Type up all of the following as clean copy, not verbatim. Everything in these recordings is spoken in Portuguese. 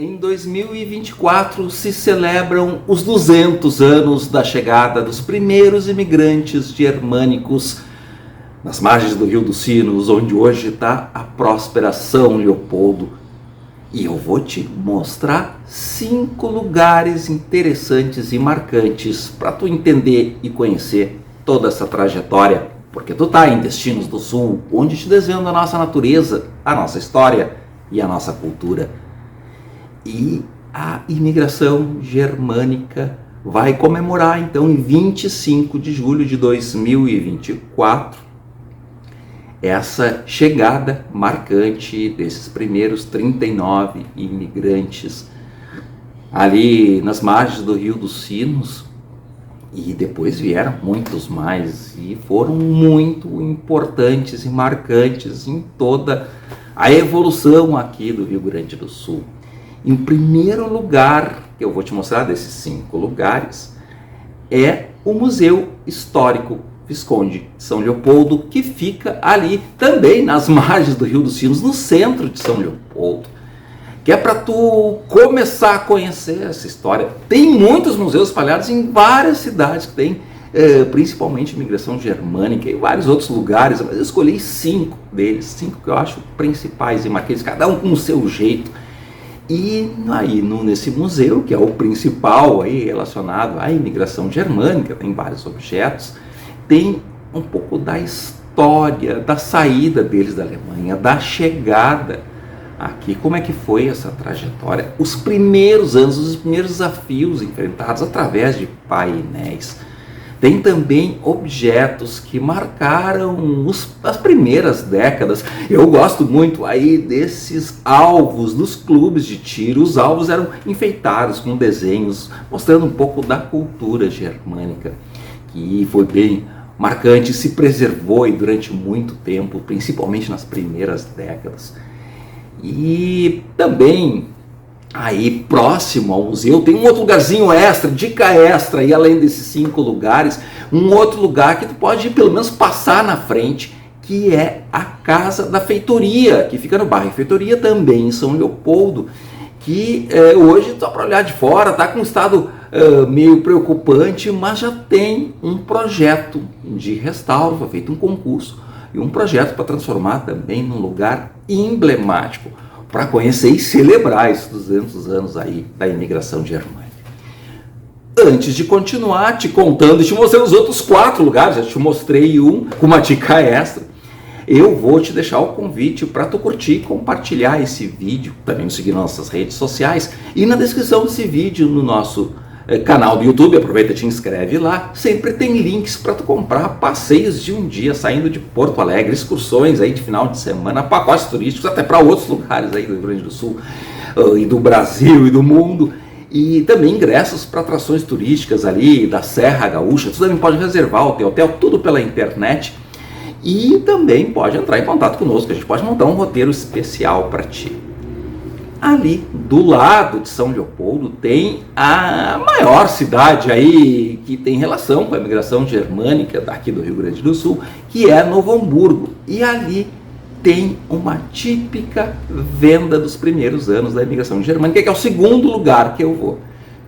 Em 2024 se celebram os 200 anos da chegada dos primeiros imigrantes germânicos nas margens do Rio dos Sinos, onde hoje está a próspera São Leopoldo. E eu vou te mostrar 5 lugares interessantes e marcantes para tu entender e conhecer toda essa trajetória, porque tu tá em Destinos do Sul, onde te desvendo a nossa natureza, a nossa história e a nossa cultura. E a imigração germânica vai comemorar então em 25 de julho de 2024 essa chegada marcante desses primeiros 39 imigrantes ali nas margens do Rio dos Sinos, e depois vieram muitos mais e foram muito importantes e marcantes em toda a evolução aqui do Rio Grande do Sul. Em primeiro lugar, que eu vou te mostrar desses 5 lugares, é o Museu Histórico Visconde de São Leopoldo, que fica ali também nas margens do Rio dos Sinos, no centro de São Leopoldo, que é para tu começar a conhecer essa história. Tem muitos museus espalhados em várias cidades que tem, principalmente imigração germânica e vários outros lugares, mas eu escolhi 5 deles, 5 que eu acho principais e marcantes, cada um com o seu jeito. E aí nesse museu, que é o principal aí relacionado à imigração germânica, tem vários objetos, tem um pouco da história, da saída deles da Alemanha, da chegada aqui, como é que foi essa trajetória, os primeiros anos, os primeiros desafios enfrentados através de painéis. Tem também objetos que marcaram as primeiras décadas. Eu gosto muito aí desses alvos dos clubes de tiro. Os alvos eram enfeitados com desenhos, mostrando um pouco da cultura germânica, que foi bem marcante, se preservou e durante muito tempo, principalmente nas primeiras décadas. E também aí próximo ao museu tem um outro lugarzinho extra, dica extra, e além desses 5 lugares, um outro lugar que tu pode pelo menos passar na frente, que é a Casa da Feitoria, que fica no bairro Feitoria também em São Leopoldo, que hoje, só para olhar de fora, está com um estado meio preocupante, mas já tem um projeto de restauro, foi feito um concurso e um projeto para transformar também num lugar emblemático para conhecer e celebrar esses 200 anos aí da imigração germânica. Antes de continuar te contando e te mostrando os outros 4 lugares, já te mostrei um com uma dica extra, eu vou te deixar o convite para tu curtir e compartilhar esse vídeo, também nos seguir nas nossas redes sociais, e na descrição desse vídeo no nosso canal do YouTube, aproveita e te inscreve lá, sempre tem links para tu comprar passeios de um dia saindo de Porto Alegre, excursões aí de final de semana, pacotes turísticos até para outros lugares aí do Rio Grande do Sul e do Brasil e do mundo, e também ingressos para atrações turísticas ali da Serra Gaúcha. Tu também pode reservar o teu hotel, tudo pela internet, e também pode entrar em contato conosco, a gente pode montar um roteiro especial para ti. Ali do lado de São Leopoldo tem a maior cidade aí que tem relação com a imigração germânica daqui do Rio Grande do Sul, que é Novo Hamburgo. E ali tem uma típica venda dos primeiros anos da imigração germânica, que é o segundo lugar que eu vou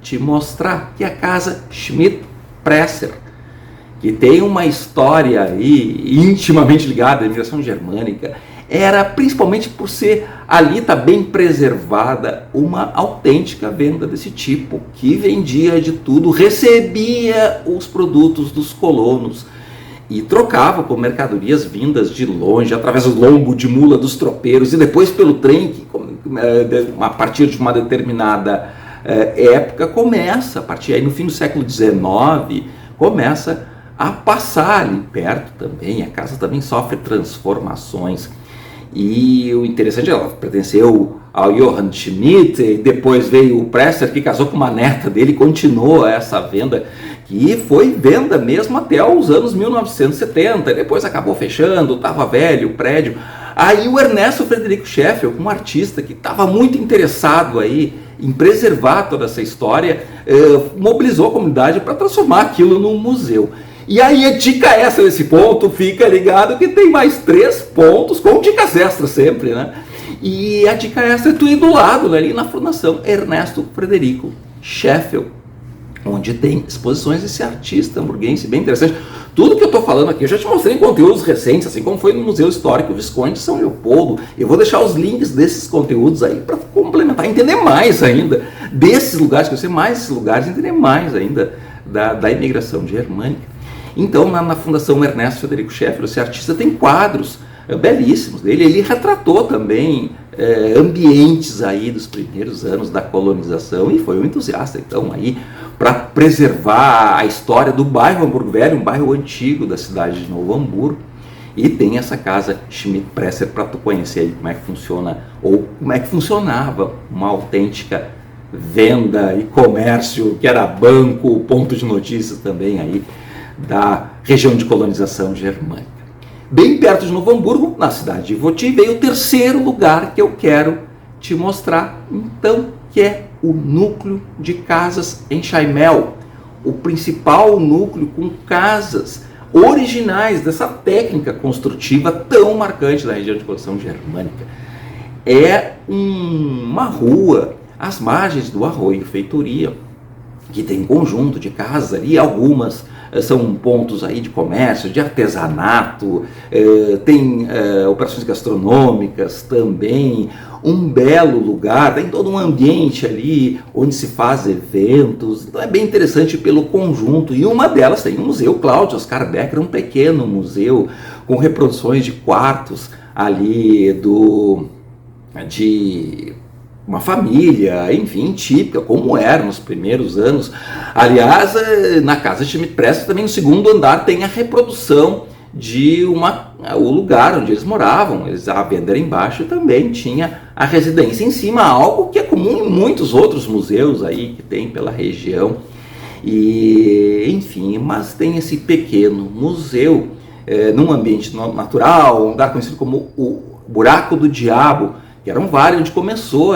te mostrar, que é a Casa Schmidt-Presser, que tem uma história aí intimamente ligada à imigração germânica. Era principalmente por ser ali, está bem preservada, uma autêntica venda desse tipo, que vendia de tudo, recebia os produtos dos colonos e trocava por mercadorias vindas de longe, através do lombo de mula dos tropeiros, e depois pelo trem, que a partir de uma determinada época começa, a partir aí no fim do século XIX, começa a passar ali perto também. A casa também sofre transformações. E o interessante, ela pertenceu ao Johann Schmidt, e depois veio o Presser, que casou com uma neta dele, e continuou essa venda, que foi venda mesmo até os anos 1970, depois acabou fechando, estava velho o prédio. Aí o Ernesto Frederico Scheffel, um artista que estava muito interessado aí em preservar toda essa história, mobilizou a comunidade para transformar aquilo num museu. E aí a dica extra nesse ponto, fica ligado que tem mais 3 pontos, com dicas extras sempre, né? E a dica extra é tu ir do lado, né, ali na Fundação Ernesto Frederico Scheffel, onde tem exposições desse artista hamburguense bem interessante. Tudo que eu estou falando aqui, eu já te mostrei em conteúdos recentes, assim como foi no Museu Histórico Visconde de São Leopoldo. Eu vou deixar os links desses conteúdos aí para complementar, entender mais ainda desses lugares, conhecer mais esses lugares, entender mais ainda da imigração germânica. Então, na Fundação Ernesto Frederico Scheffel, esse artista tem quadros belíssimos dele. Ele retratou também ambientes aí dos primeiros anos da colonização e foi um entusiasta, então, aí para preservar a história do bairro Hamburgo Velho, um bairro antigo da cidade de Novo Hamburgo. E tem essa casa Schmidt-Presser para tu conhecer aí como é que funciona, ou como é que funcionava uma autêntica venda e comércio, que era banco, ponto de notícias também aí da região de colonização germânica. Bem perto de Novo Hamburgo, na cidade de Voti, veio o terceiro lugar que eu quero te mostrar, então, que é o núcleo de casas em Chaimel, o principal núcleo com casas originais dessa técnica construtiva tão marcante da região de colonização germânica. É uma rua às margens do Arroio Feitoria, que tem um conjunto de casas ali, algumas são pontos aí de comércio, de artesanato, tem operações gastronômicas também, um belo lugar, tem todo um ambiente ali onde se faz eventos, então é bem interessante pelo conjunto. E uma delas tem o Museu Cláudio Oscar Becker, um pequeno museu com reproduções de quartos ali de uma família, enfim, típica, como era nos primeiros anos. Aliás, na casa de Schmidt-Presser, também no segundo andar, tem a reprodução de o lugar onde eles moravam. A venda era embaixo, também tinha a residência em cima, algo que é comum em muitos outros museus aí que tem pela região. E, enfim, mas tem esse pequeno museu num ambiente natural, um lugar conhecido como o Buraco do Diabo, que era um vale onde começou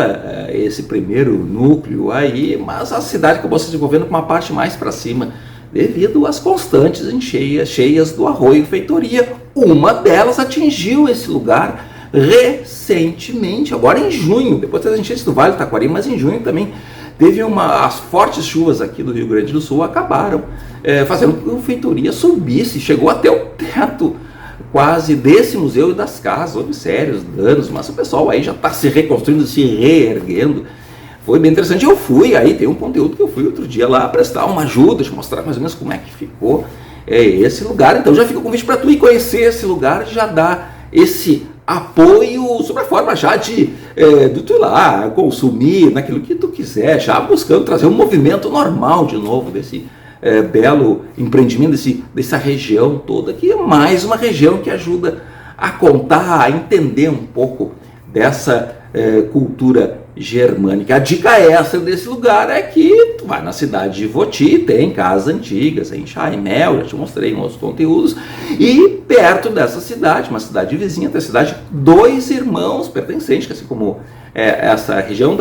esse primeiro núcleo aí, mas a cidade acabou se desenvolvendo com uma parte mais para cima, devido às constantes cheias do Arroio Feitoria. Uma delas atingiu esse lugar recentemente, agora em junho, depois das enchentes do Vale do Taquari, mas em junho também teve as fortes chuvas aqui do Rio Grande do Sul, acabaram fazendo com que a Feitoria subisse, chegou até o teto quase desse museu e das casas. Houve sérios danos, mas o pessoal aí já está se reconstruindo, se reerguendo. Foi bem interessante. Eu fui, aí tem um conteúdo que eu fui outro dia lá prestar uma ajuda, te mostrar mais ou menos como é que ficou esse lugar. Então já fica o convite para tu ir conhecer esse lugar, já dá esse apoio sobre a forma já de tu ir lá consumir naquilo que tu quiser, já buscando trazer um movimento normal de novo desse belo empreendimento, dessa região toda, que é mais uma região que ajuda a contar, a entender um pouco dessa cultura germânica. A dica extra desse lugar é que tu vai na cidade de Voti, tem casas antigas em Chaimel, já te mostrei em outros conteúdos, e perto dessa cidade, uma cidade vizinha, tem a cidade Dois Irmãos, pertencente, assim como essa região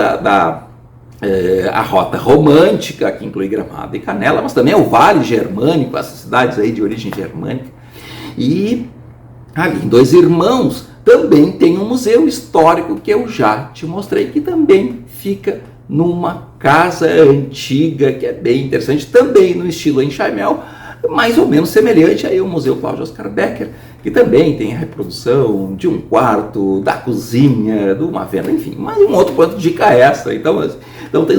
a Rota Romântica, que inclui Gramado e Canela, mas também o Vale Germânico, essas cidades aí de origem germânica. E ali em Dois Irmãos também tem um museu histórico que eu já te mostrei, que também fica numa casa antiga, que é bem interessante, também no estilo em Chaimel, mais ou menos semelhante aí ao Museu Cláudio Oscar Becker, que também tem a reprodução de um quarto, da cozinha, de uma venda, enfim, mas um outro ponto de dica extra. Então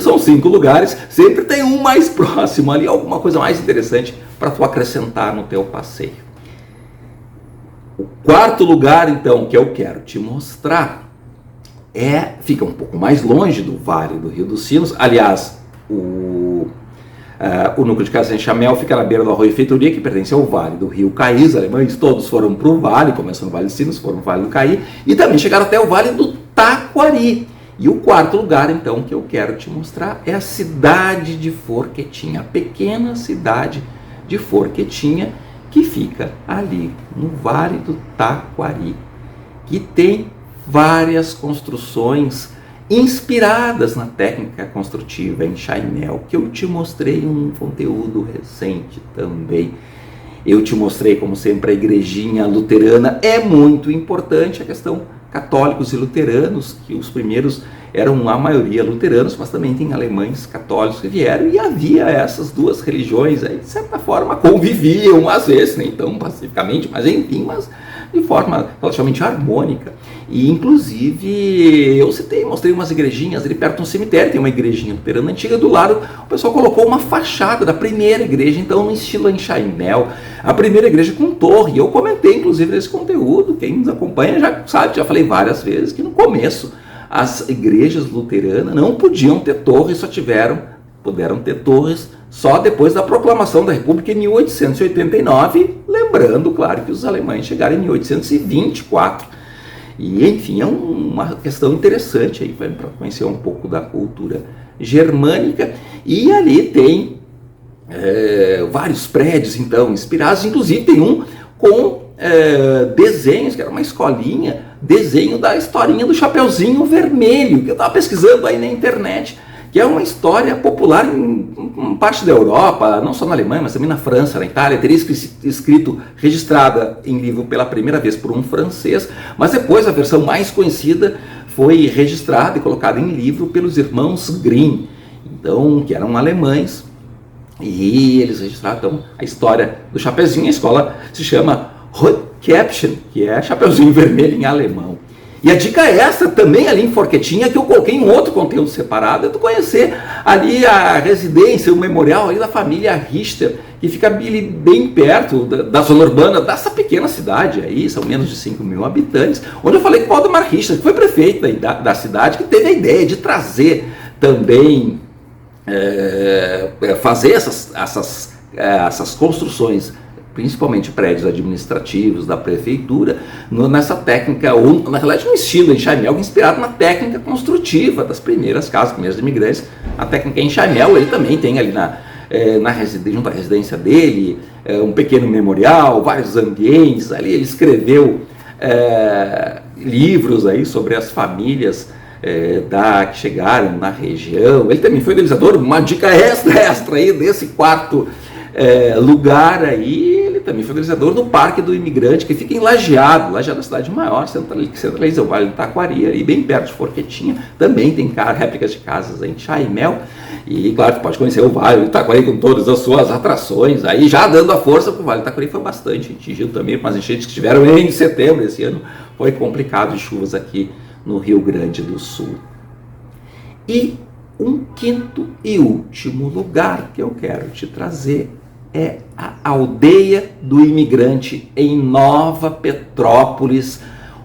são 5 lugares, sempre tem um mais próximo ali, alguma coisa mais interessante para tu acrescentar no teu passeio. O quarto lugar, então, que eu quero te mostrar fica um pouco mais longe do Vale do Rio dos Sinos. Aliás, o núcleo de casa em Chaimel fica na beira do Arroio Feitoria, que pertence ao Vale do Rio Caí. Os alemães todos foram para o Vale, começou no Vale dos Sinos, foram no Vale do Caí, e também chegaram até o Vale do Taquari. E o quarto lugar, então, que eu quero te mostrar é a cidade de Forquetinha, a pequena cidade de Forquetinha, que fica ali no Vale do Taquari, que tem várias construções inspiradas na técnica construtiva em Chaimel, que eu te mostrei em um conteúdo recente também. Eu te mostrei, como sempre, a igrejinha luterana. É muito importante a questão católicos e luteranos, que os primeiros eram a maioria luteranos, mas também tem alemães católicos que vieram, e havia essas duas religiões aí, de certa forma, conviviam, às vezes, nem tão pacificamente, mas enfim, mas de forma relativamente harmônica. E inclusive eu mostrei umas igrejinhas ali perto de um cemitério, tem uma igrejinha luterana antiga, do lado o pessoal colocou uma fachada da primeira igreja, então no estilo Enxaimel, a primeira igreja com torre. Eu comentei inclusive nesse conteúdo, quem nos acompanha já sabe, já falei várias vezes que no começo as igrejas luteranas não podiam ter torres, puderam ter torres só depois da proclamação da República em 1889, lembrando, claro, que os alemães chegaram em 1824. E, enfim, é uma questão interessante aí para conhecer um pouco da cultura germânica. E ali tem vários prédios, então, inspirados, inclusive tem um com desenhos, que era uma escolinha, desenho da historinha do Chapeuzinho Vermelho, que eu estava pesquisando aí na internet, que é uma história popular em parte da Europa, não só na Alemanha, mas também na França, na Itália. Teria escrito, registrada em livro pela primeira vez por um francês, mas depois a versão mais conhecida foi registrada e colocada em livro pelos irmãos Grimm, então, que eram alemães, e eles registraram então, a história do Chapeuzinho. A escola se chama Rotkäppchen, que é Chapeuzinho Vermelho em alemão. E a dica é essa também ali em Forquetinha, que eu coloquei em outro conteúdo separado, é tu conhecer ali a residência, o memorial ali da família Richter, que fica bem perto da zona urbana dessa pequena cidade aí, são menos de 5 mil habitantes, onde eu falei com o Waldemar Richter, que foi prefeito da cidade, que teve a ideia de trazer também, fazer essas construções, principalmente prédios administrativos da prefeitura, nessa técnica, ou na realidade um estilo Enxaimel, inspirado na técnica construtiva das primeiras casas, primeiros imigrantes. A técnica Enxaimel, ele também tem ali junto à residência dele, um pequeno memorial, vários ambientes ali. Ele escreveu livros aí sobre as famílias que chegaram na região. Ele também foi idealizador, uma dica extra aí desse quarto lugar aí. Ele também foi organizador do Parque do Imigrante, que fica em Lajeado. Lajeado é a cidade maior, que centraliza o Vale do Taquari, e bem perto de Forquetinha. Também tem réplicas de casas em Enxaimel. E claro, tu pode conhecer o Vale do Taquari com todas as suas atrações, aí já dando a força, porque o Vale do Taquari foi bastante atingido também com as enchentes que tiveram em setembro. Esse ano foi complicado de chuvas aqui no Rio Grande do Sul. E um quinto e último lugar que eu quero te trazer é a Aldeia do Imigrante, em Nova Petrópolis,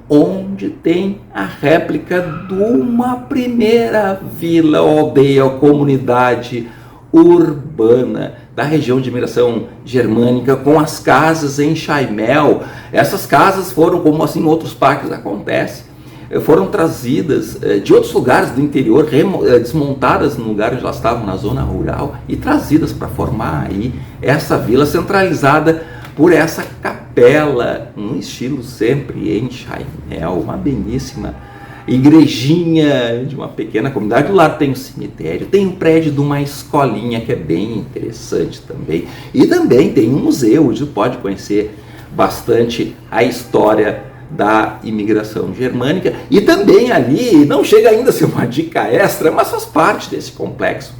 onde tem a réplica de uma primeira vila, aldeia ou comunidade urbana da região de imigração germânica, com as casas em Enxaimel. Essas casas foram, como assim outros parques acontece, foram trazidas de outros lugares do interior, desmontadas no lugar onde elas estavam, na zona rural, e trazidas para formar aí essa vila centralizada por essa capela, um estilo sempre Enxaimel, uma belíssima igrejinha de uma pequena comunidade. Do lado tem um cemitério, tem um prédio de uma escolinha que é bem interessante também, e também tem um museu onde você pode conhecer bastante a história da imigração germânica. E também ali, não chega ainda a ser uma dica extra, mas faz parte desse complexo,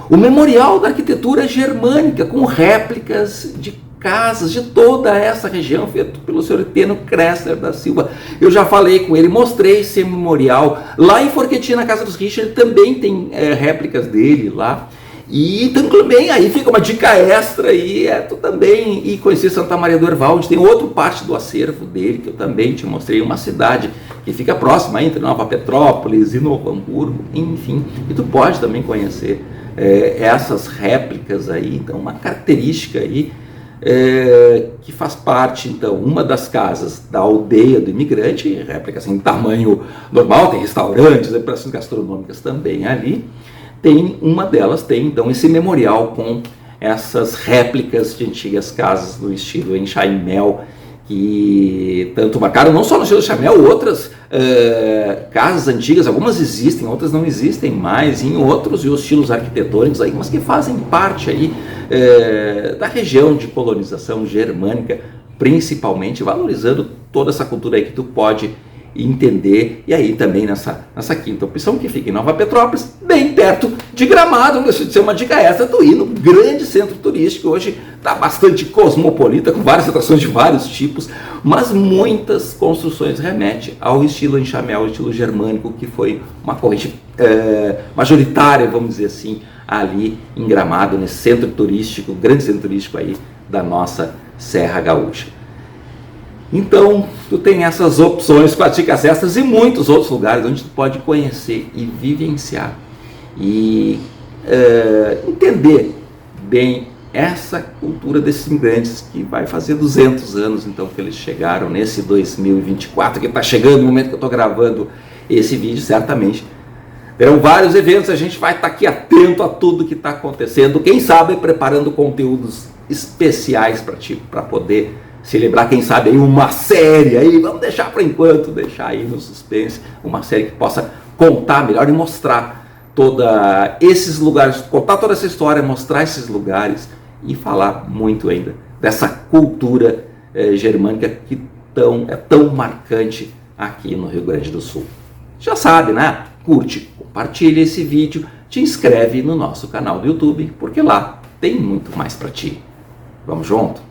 o Memorial da Arquitetura Germânica, com réplicas de casas de toda essa região, feito pelo senhor Eteno Kressler da Silva. Eu já falei com ele, mostrei esse memorial. Lá em Forquetinha, na casa dos Richter, também tem réplicas dele lá. E também aí fica uma dica extra aí, tu também ir conhecer Santa Maria do Herval, onde tem outra parte do acervo dele, que eu também te mostrei, uma cidade que fica próxima entre Nova Petrópolis e Novo Hamburgo, enfim. E tu pode também conhecer essas réplicas aí. Então, uma característica aí que faz parte, então, uma das casas da Aldeia do Imigrante, réplicas em tamanho normal, tem restaurantes, operações gastronômicas também ali. Uma delas tem, então, esse memorial com essas réplicas de antigas casas no estilo Enxaimel, que tanto marcaram, não só no estilo Enxaimel, outras casas antigas, algumas existem, outras não existem mais, em outros estilos arquitetônicos, aí, mas que fazem parte aí, da região de colonização germânica, principalmente valorizando toda essa cultura aí que tu pode e entender, e aí também nessa quinta opção que fica em Nova Petrópolis, bem perto de Gramado, não deixa de ser uma dica extra do hino, grande centro turístico, hoje está bastante cosmopolita, com várias atrações de vários tipos, mas muitas construções remetem ao estilo enxamel, ao estilo germânico, que foi uma corrente majoritária, vamos dizer assim, ali em Gramado, nesse centro turístico, grande centro turístico aí da nossa Serra Gaúcha. Então, tu tem essas opções com as dicas extras e muitos outros lugares onde tu pode conhecer e vivenciar e entender bem essa cultura desses imigrantes que vai fazer 200 anos então que eles chegaram nesse 2024, que está chegando no momento que eu estou gravando esse vídeo, certamente terão vários eventos, a gente vai estar aqui atento a tudo que está acontecendo, quem sabe preparando conteúdos especiais para ti, para poder celebrar, quem sabe, aí uma série, aí vamos deixar para enquanto, deixar aí no suspense, uma série que possa contar melhor e mostrar todos esses lugares, contar toda essa história, mostrar esses lugares e falar muito ainda dessa cultura germânica que é tão marcante aqui no Rio Grande do Sul. Já sabe, né? Curte, compartilha esse vídeo, te inscreve no nosso canal do YouTube, porque lá tem muito mais para ti. Vamos junto?